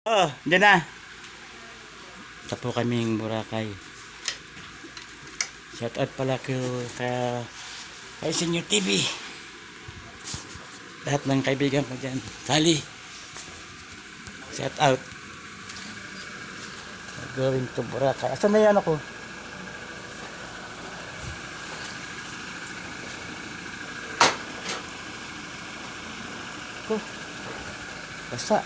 Oh, dyan na. Ito po kaming Boracay. Shout out pala kay Senior TV. Lahat ng kaibigan ko dyan. Sally. Shout out. Going to Boracay. Asan na yan ako? Oh, basta.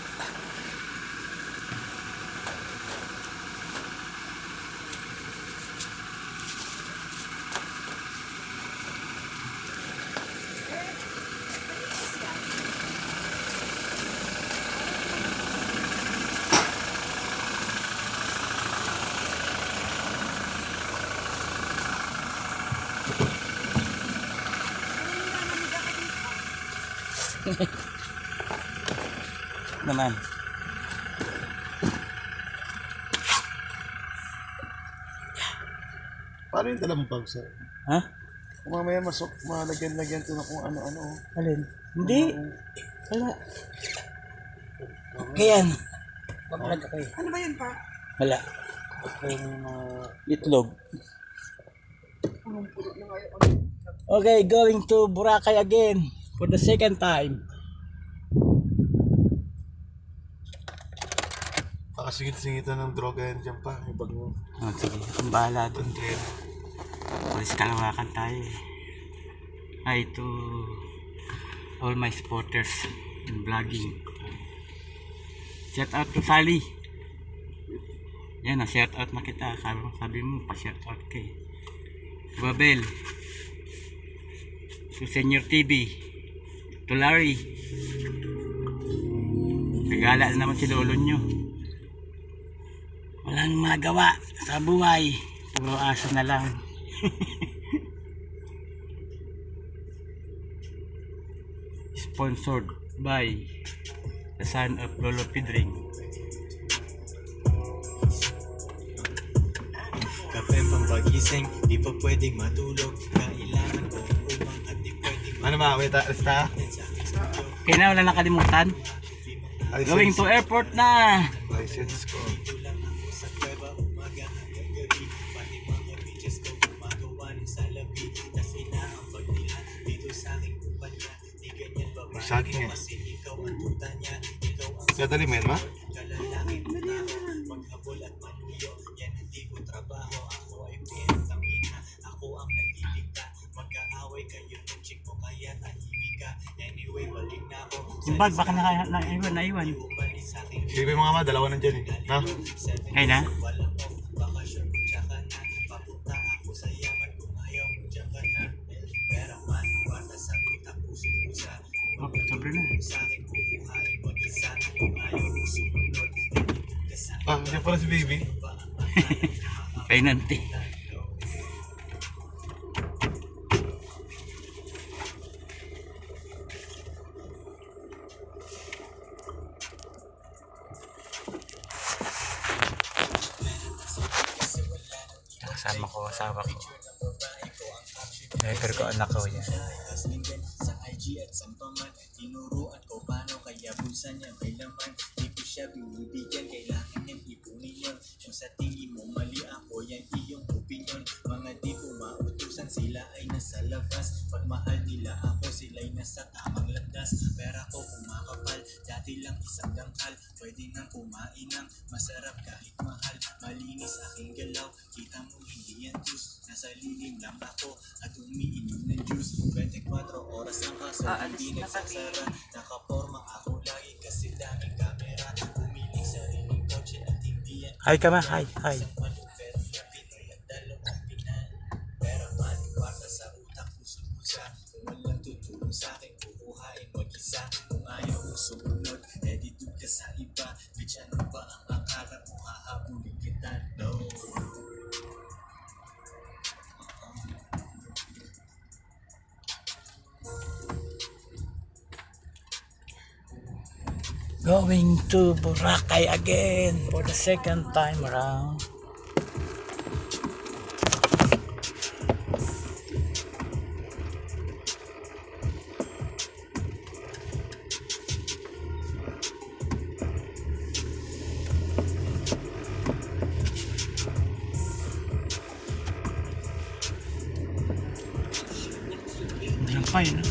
Naman. Paano yung dala mo bag, sir? Ha? Kung mamaya malagyan-lagyan ito na kung ano-ano. Alin? Hindi. Wala. Kayan. Paglag ako eh. Ano ba yun pa? Wala. Itlog. Okay, going to Boracay again for the second time. Pakasingit-singitan ng droga yan dyan pa. Yung bag mo. Oh, sige, ang bahala dun. Pulis Kalawakan tayo eh. Hi to all my supporters in vlogging. Shout out to Sally. Yan na, shout out na kita. Sabi mo pa shout out kay Babel, to Senior TV, to Larry. Nagala na naman si lolo nyo. Walang magawa sa buhay, puro asa na lang. Sponsored by the son of Lolo Pidring. Kape pambagising, di pa pwedeng matulog. Kailangan ko upang at di pwedeng Ano ba? Wait, basta? Okay na, wala nakalimutan. Going to airport na. License ko. Saging eh. Dadali mo yan, ma? Yung bag baka naiwan. Sige mga ma, dalawa nandyan eh. Na? Ay na. Oh, sobre na. Ah, dyan pala si baby. Kay nanti. Kasama ko, asawa ko. Driver ko, anak ko yan. Sa IG at sampaman, tinuruan ko paano kaya bulsa niya may laman. Di ko siya binibigyan, kailangan niyang ipunin yun. Kung sa tingin mo mali ako, yan iyong opinion. Mga di ko mautusan, sila ay nasa labas. Pag mahal nila ako, sila'y nasa tamang landas. Pera ko kumakapal, dati lang isang dangkal. Pwede nang kumain ng masarap kahit mahal. Malinis aking galaw, kita mo hindi yan juice. Nasa lilim lang ako at umiinom ng juice. 24 oras ang kaso, hindi nagsasara. Nakaporma ako lagi kasi daming kamera. Pumiling sariling kotse at hindi yan. Hi ka ma, hi, hi. Isang malufer na Pinoy at dalawang Pinan. Pera man, kwarta sa utak, puso-pusa. Kung walang tutulong sa'kin, kukuhain mag-isa. Kung ayaw mo sumunod, editod ka sa iba. Bitch, ano ba ang akala mo? Hahabulin kita, no. Going to Boracay again for the second time around. Sakay na.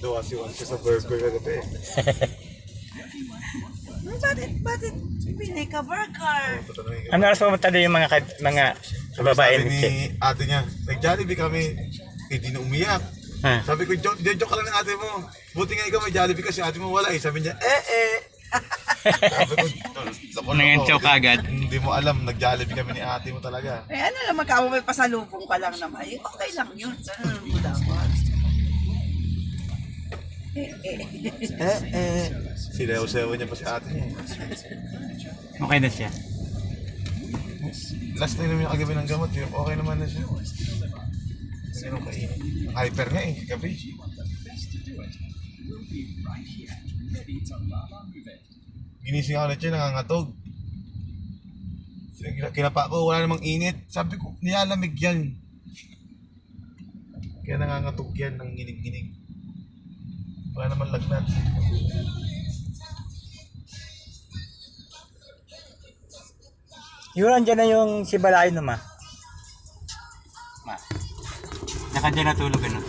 Tuwa si sa burger kagabi. Bakit pinay ka burger? Ano oras pumunta doon yung mga kababae Sabi ni ate niya, nag-Jollibee kami, di na umiyak. Ha? Sabi ko, joke ka lang ng ate mo. Buti nga ikaw may Jollibee kasi ate mo wala eh. Sabi niya, Sabi ko, loko. Nangentsaw ka agad. Hindi mo alam, nag-Jollibee kami ni ate mo talaga. Eh ano naman ka, may pasalubong ka lang naman. Eh, okay lang yun. Ano naman mo dapat? Sinew-sew niya pa si ate niya. Okay na siya. Last na naman yung kagabi ng gamot, okay naman na siya. Hindi naman kainin. Hyper nga eh, gabi. Ginising ako na siya, nangangatog. Kinapa ko, wala namang init. Sabi ko, nilalamig yan. Kaya nangangatog yan, ng ginig-ginig. Wala naman lagnat. Yun, andyan na yung si Balay na ma. Naka dyan natulog ano.